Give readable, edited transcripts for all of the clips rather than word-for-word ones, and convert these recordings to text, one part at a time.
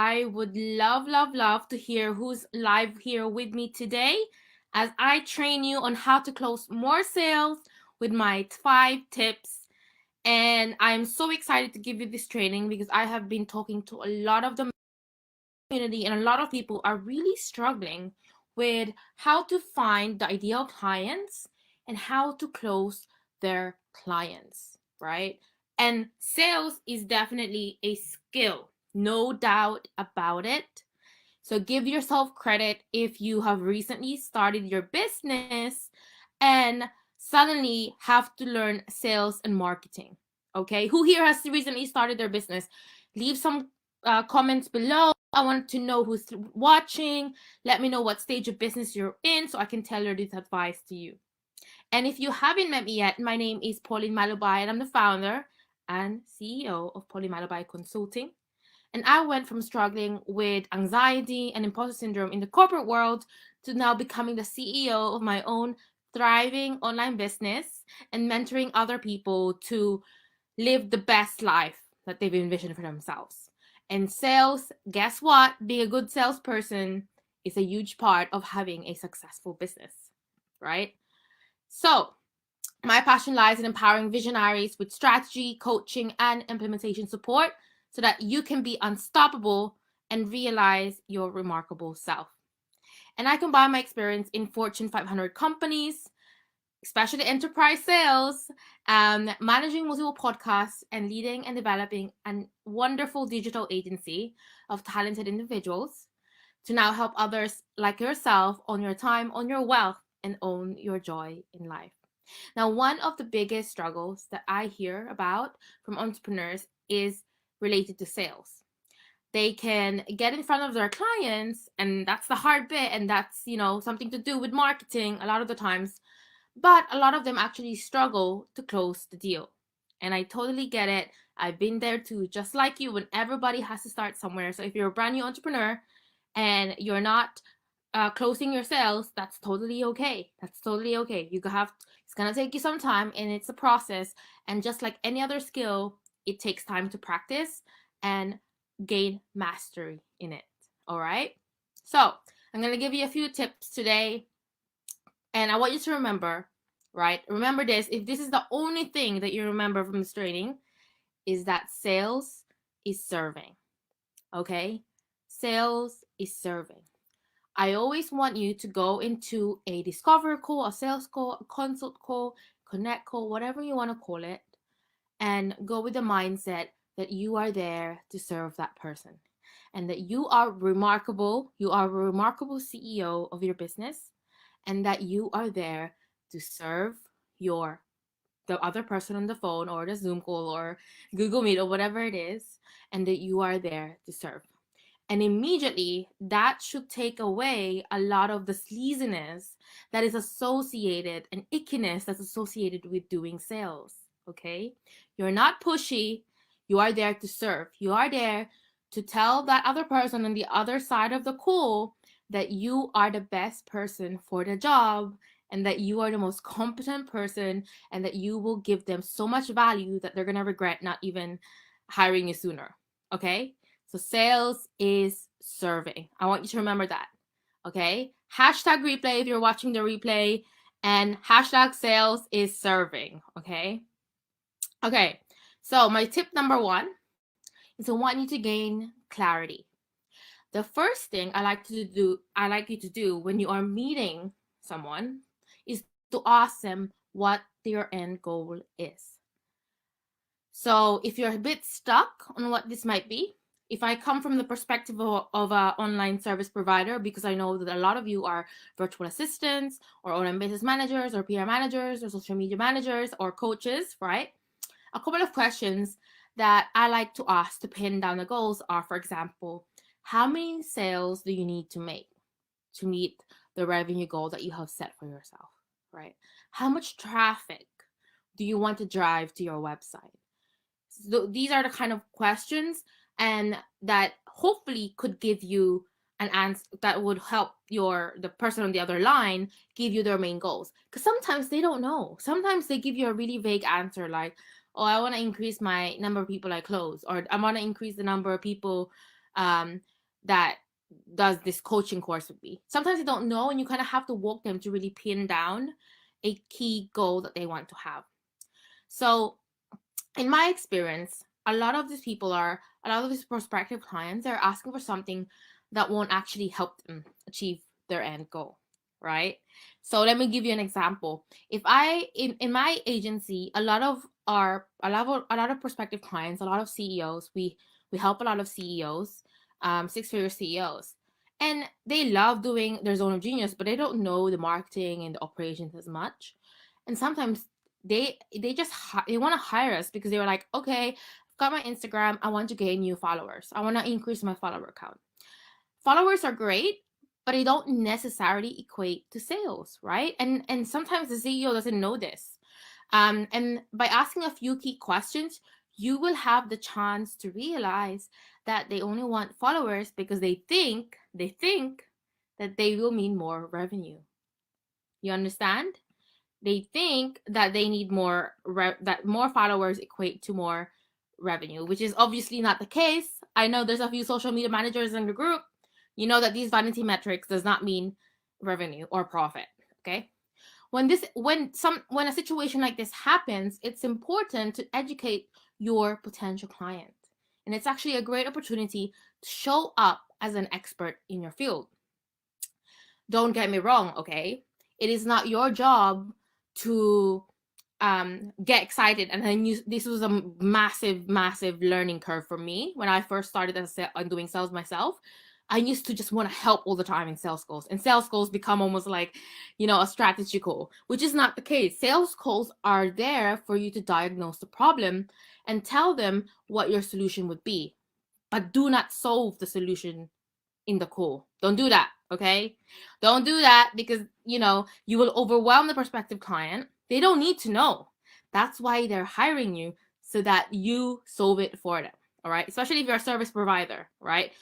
I would love to hear who's live here with me today as I train you on how to close more sales with my 5 tips. And I'm so excited to give you this training because I have been talking to a lot of the community, and a lot of people are really struggling with how to find the ideal clients and how to close their clients, right? And sales is definitely a skill, no doubt about it. So give yourself credit if you have recently started your business and suddenly have to learn sales and marketing. Okay, who here has recently started their business? Leave some comments below. I want to know who's watching. Let me know what stage of business you're in so I can tailor this advice to you. And if you haven't met me yet, my name is Pauline Malubay, and I'm the founder and CEO of Pauline Malubay Consulting. And I went from struggling with anxiety and imposter syndrome in the corporate world to now becoming the CEO of my own thriving online business and mentoring other people to live the best life that they've envisioned for themselves. And sales, guess what? Being a good salesperson is a huge part of having a successful business, right? So, my passion lies in empowering visionaries with strategy, coaching, and implementation support so that you can be unstoppable and realize your remarkable self. And I combine my experience in Fortune 500 companies, especially enterprise sales, managing multiple podcasts, and leading and developing a wonderful digital agency of talented individuals to now help others like yourself own your time, own your wealth, and own your joy in life. Now, one of the biggest struggles that I hear about from entrepreneurs is related to sales. They can get in front of their clients, and that's the hard bit, and that's, something to do with marketing a lot of the times, but a lot of them actually struggle to close the deal. And I totally get it. I've been there too, just like you, when everybody has to start somewhere. So if you're a brand new entrepreneur and you're not closing your sales, that's totally okay. That's totally okay. It's gonna take you some time, and it's a process. And just like any other skill, it takes time to practice and gain mastery in it. All right. So I'm gonna give you a few tips today, and I want you to remember, right? Remember this. If this is the only thing that you remember from this training, is that sales is serving. Okay, sales is serving. I always want you to go into a discovery call, a sales call, a consult call, connect call, whatever you want to call it, and go with the mindset that you are there to serve that person and that you are remarkable. You are a remarkable CEO of your business, and that you are there to serve the other person on the phone or the Zoom call or Google Meet or whatever it is, and that you are there to serve. And immediately that should take away a lot of the sleaziness that is associated and ickiness that's associated with doing sales. Okay? You're not pushy. You are there to serve. You are there to tell that other person on the other side of the call that you are the best person for the job and that you are the most competent person and that you will give them so much value that they're going to regret not even hiring you sooner. Okay? So sales is serving. I want you to remember that. Okay? Hashtag replay if you're watching the replay, and hashtag sales is serving. Okay? Okay. So my tip number 1 is I want you to gain clarity. The first thing I like you to do when you are meeting someone is to ask them what their end goal is. So if you're a bit stuck on what this might be, if I come from the perspective of an online service provider, because I know that a lot of you are virtual assistants or online business managers or PR managers or social media managers or coaches, right? A couple of questions that I like to ask to pin down the goals are, for example, how many sales do you need to make to meet the revenue goal that you have set for yourself, right? How much traffic do you want to drive to your website? So these are the kind of questions and that hopefully could give you an answer that would help the person on the other line give you their main goals, because sometimes they don't know. Sometimes they give you a really vague answer like, oh, I want to increase my number of people I close, or I want to increase the number of people that does this coaching course with me. Sometimes they don't know, and you kind of have to walk them to really pin down a key goal that they want to have. So in my experience, a lot of these prospective clients are asking for something that won't actually help them achieve their end goal, right? So let me give you an example. If in my agency, a lot of prospective clients, a lot of CEOs, we help a lot of CEOs, six-figure CEOs, and they love doing their zone of genius, but they don't know the marketing and the operations as much. And sometimes they just they want to hire us because they were like, okay, I've got my Instagram, I want to gain new followers, I want to increase my follower count. Followers are great, but they don't necessarily equate to sales, right? And sometimes the CEO doesn't know this. And by asking a few key questions, you will have the chance to realize that they only want followers because they think that they will mean more revenue. You understand? They think that they need that more followers equate to more revenue, which is obviously not the case. I know there's a few social media managers in the group. You know that these vanity metrics does not mean revenue or profit. Okay. When a situation like this happens, it's important to educate your potential client. And it's actually a great opportunity to show up as an expert in your field. Don't get me wrong, okay? It is not your job to get excited. And then this was a massive learning curve for me when I first started doing sales myself. I used to just want to help all the time in sales calls, and sales calls become almost like, a strategy call, which is not the case. Sales calls are there for you to diagnose the problem and tell them what your solution would be, but do not solve the solution in the call. Don't do that, okay? Don't do that because, you will overwhelm the prospective client. They don't need to know. That's why they're hiring you, so that you solve it for them, all right? Especially if you're a service provider, right?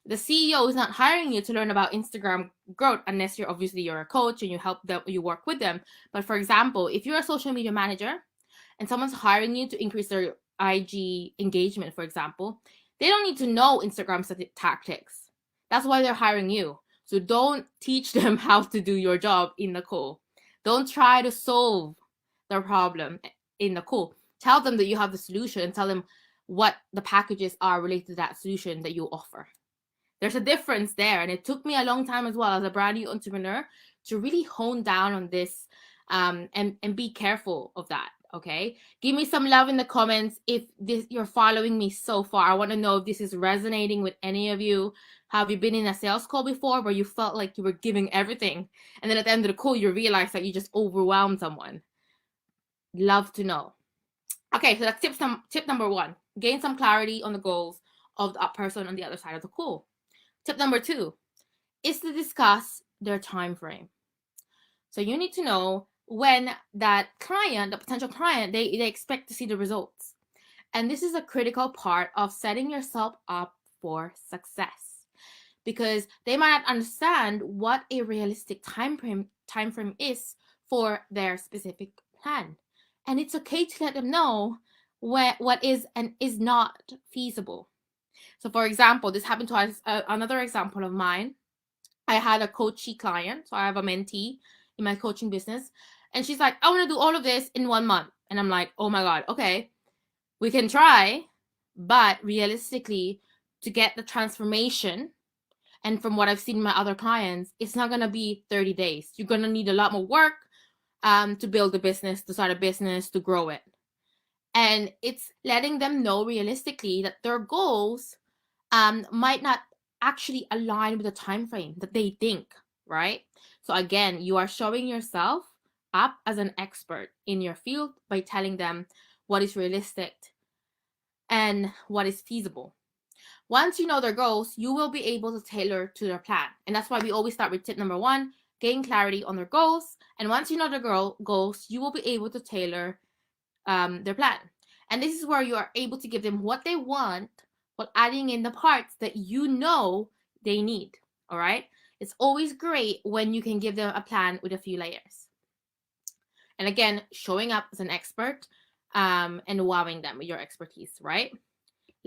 The CEO is not hiring you to learn about Instagram growth unless you're a coach and you work with them. But for example, if you're a social media manager and someone's hiring you to increase their IG engagement, for example, they don't need to know Instagram tactics. That's why they're hiring you. So don't teach them how to do your job in the call. Don't try to solve their problem in the call. Tell them that you have the solution and tell them what the packages are related to that solution that you offer. There's a difference there. And it took me a long time as well as a brand new entrepreneur to really hone down on this and be careful of that. Okay, give me some love in the comments if you're following me so far. I want to know if this is resonating with any of you. Have you been in a sales call before where you felt like you were giving everything, and then at the end of the call you realize that you just overwhelmed someone? Love to know. Okay, so that's tip number 1. Gain some clarity on the goals of that person on the other side of the call. Tip number 2 is to discuss their time frame. So you need to know when that client, the potential client, they expect to see the results. And this is a critical part of setting yourself up for success, because they might not understand what a realistic time frame is for their specific plan. And it's okay to let them know what is and is not feasible. So for example, this happened to us, another example of mine. I had a coachee client, so I have a mentee in my coaching business, and she's like, I want to do all of this in 1 month. And I'm like, oh my God, okay, we can try, but realistically, to get the transformation, and from what I've seen in my other clients, it's not going to be 30 days. You're going to need a lot more work to build a business, to start a business, to grow it. And it's letting them know realistically that their goals might not actually align with the time frame that they think, right? So again, you are showing yourself up as an expert in your field by telling them what is realistic and what is feasible. Once you know their goals, you will be able to tailor to their plan. And that's why we always start with tip number 1, gain clarity on their goals. And once you know their goals, you will be able to tailor their plan. And this is where you are able to give them what they want while adding in the parts that you know they need. All right. It's always great when you can give them a plan with a few layers. And again, showing up as an expert and wowing them with your expertise, right?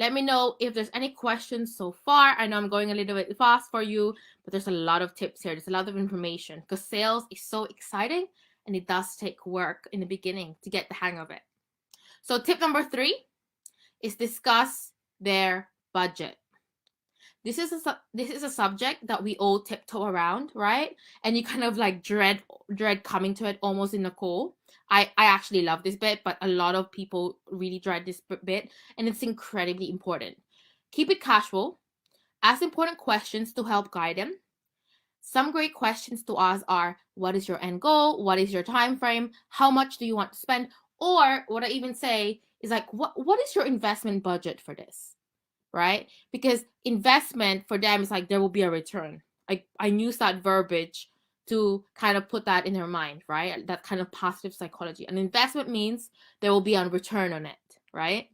Let me know if there's any questions so far. I know I'm going a little bit fast for you, but there's a lot of tips here. There's a lot of information because sales is so exciting and it does take work in the beginning to get the hang of it. So tip number 3 is discuss their budget. This is a subject that we all tiptoe around, right? And you kind of like dread coming to it almost in the call. I actually love this bit, but a lot of people really dread this bit, and it's incredibly important. Keep it casual. Ask important questions to help guide them. Some great questions to ask are, what is your end goal? What is your time frame? How much do you want to spend? Or what I even say is like, what is your investment budget for this? Right? Because investment for them is like there will be a return. I use that verbiage to kind of put that in their mind, right? That kind of positive psychology. An investment means there will be a return on it, right?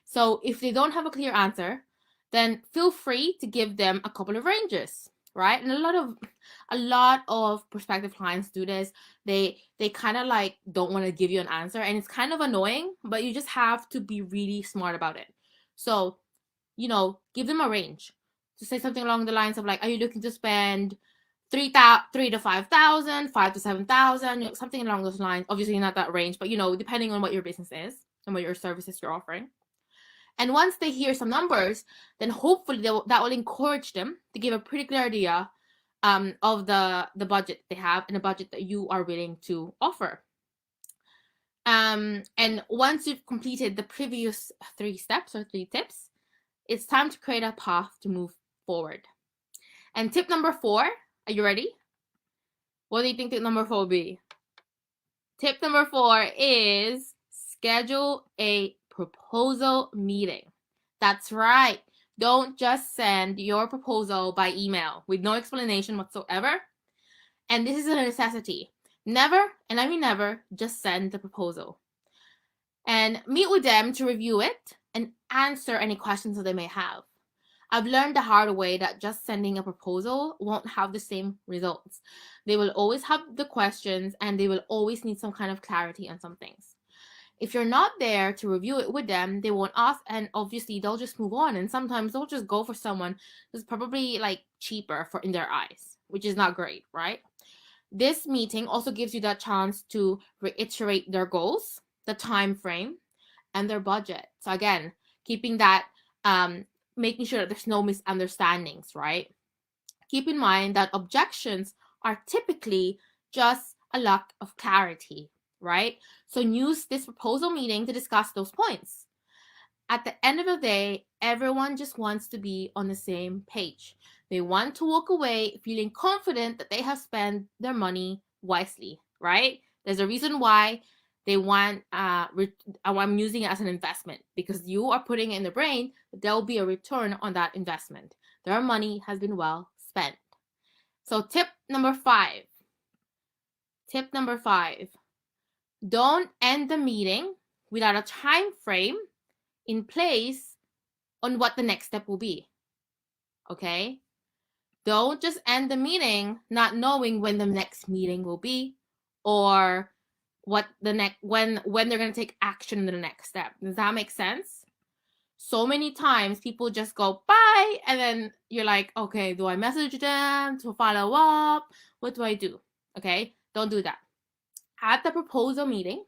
So if they don't have a clear answer, then feel free to give them a couple of ranges, right? And a lot of prospective clients do this. They kind of like don't want to give you an answer, and it's kind of annoying, but you just have to be really smart about it. So give them a range. To say something along the lines of like, are you looking to spend 3 to 5,000, 5 to 7,000, something along those lines. Obviously not that range, but depending on what your business is and what your services you're offering. And once they hear some numbers, then hopefully that will encourage them to give a pretty clear idea of the budget they have and the budget that you are willing to offer. And once you've completed the previous 3 steps or 3 tips, it's time to create a path to move forward. And tip number 4, are you ready? What do you think tip number 4 will be? Tip number 4 is schedule a proposal meeting. That's right. Don't just send your proposal by email with no explanation whatsoever. And this is a necessity. Never, and I mean never, just send the proposal. And meet with them to review it and answer any questions that they may have. I've learned the hard way that just sending a proposal won't have the same results. They will always have the questions and they will always need some kind of clarity on some things. If you're not there to review it with them, they won't ask, and obviously they'll just move on. And sometimes they'll just go for someone who's probably like cheaper in their eyes, which is not great, right? This meeting also gives you that chance to reiterate their goals, the time frame, and their budget. So again, keeping that, making sure that there's no misunderstandings, right? Keep in mind that objections are typically just a lack of clarity, right? So use this proposal meeting to discuss those points. At the end of the day, everyone just wants to be on the same page. They want to walk away feeling confident that they have spent their money wisely, right? There's a reason why they want, I'm using it as an investment, because you are putting it in the brain that there will be a return on that investment. Their money has been well spent. So tip number 5. Tip number 5. Don't end the meeting without a time frame in place on what the next step will be. Okay? Don't just end the meeting not knowing when the next meeting will be or what the next when they're going to take action in the next step. Does that make sense? So many times people just go bye, and then you're like, okay, do I message them to follow up? What do I do? Okay? Don't do that. At the proposal meeting,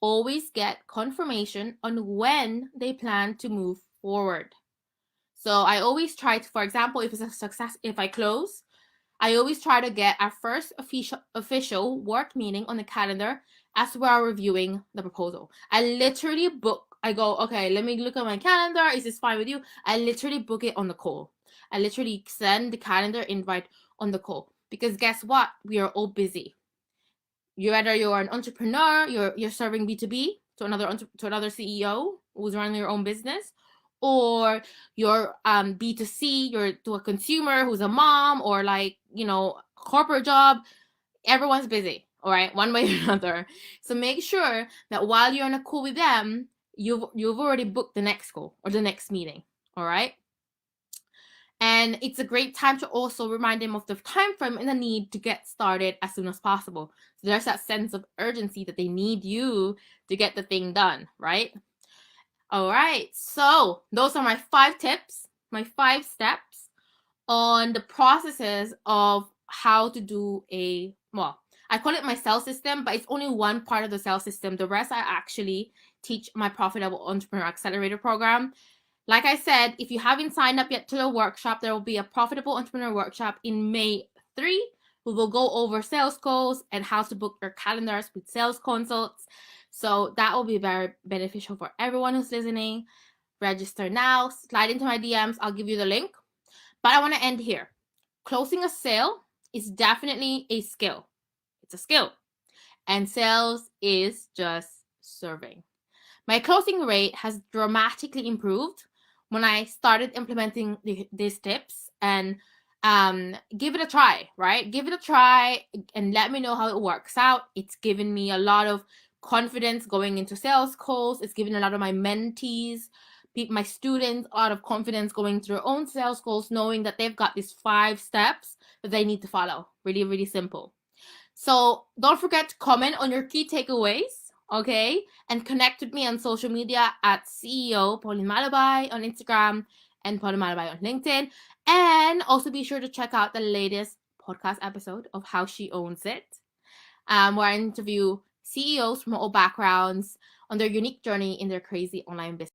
always get confirmation on when they plan to move forward. So I always try to, for example, if it's a success, if I close, I always try to get our first official work meeting on the calendar as we are reviewing the proposal. I literally I go, okay, let me look at my calendar. Is this fine with you? I literally book it on the call. I literally send the calendar invite on the call, because guess what? We are all busy. You're an entrepreneur, you're serving B2B to another CEO who's running your own business, or you're B2C, you're to a consumer who's a mom, or corporate job. Everyone's busy, all right, one way or another. So make sure that while you're on a call with them, you've already booked the next call or the next meeting, all right? And it's a great time to also remind them of the time frame and the need to get started as soon as possible. So there's that sense of urgency that they need you to get the thing done, right? All right, so those are my 5 tips, my 5 steps on the processes of how to do I call it my sales system, but it's only one part of the sales system. The rest I actually teach my Profitable Entrepreneur Accelerator program. Like I said, if you haven't signed up yet to the workshop, there will be a Profitable Entrepreneur workshop in May 3. We will go over sales goals and how to book your calendars with sales consults. So that will be very beneficial for everyone who's listening. Register now, slide into my DMs. I'll give you the link. But I want to end here. Closing a sale is definitely a skill. It's a skill. And sales is just serving. My closing rate has dramatically improved when I started implementing these tips, and give it a try, right? Give it a try and let me know how it works out. It's given me a lot of confidence going into sales calls. It's given a lot of my mentees, my students, a lot of confidence going through their own sales goals, knowing that they've got these 5 steps that they need to follow. Really, really simple. So don't forget to comment on your key takeaways, okay? And connect with me on social media at CEO Pauline Malabay on Instagram and Pauline Malabay on LinkedIn. And also be sure to check out the latest podcast episode of How She Owns It, where I interview CEOs from all backgrounds on their unique journey in their crazy online business.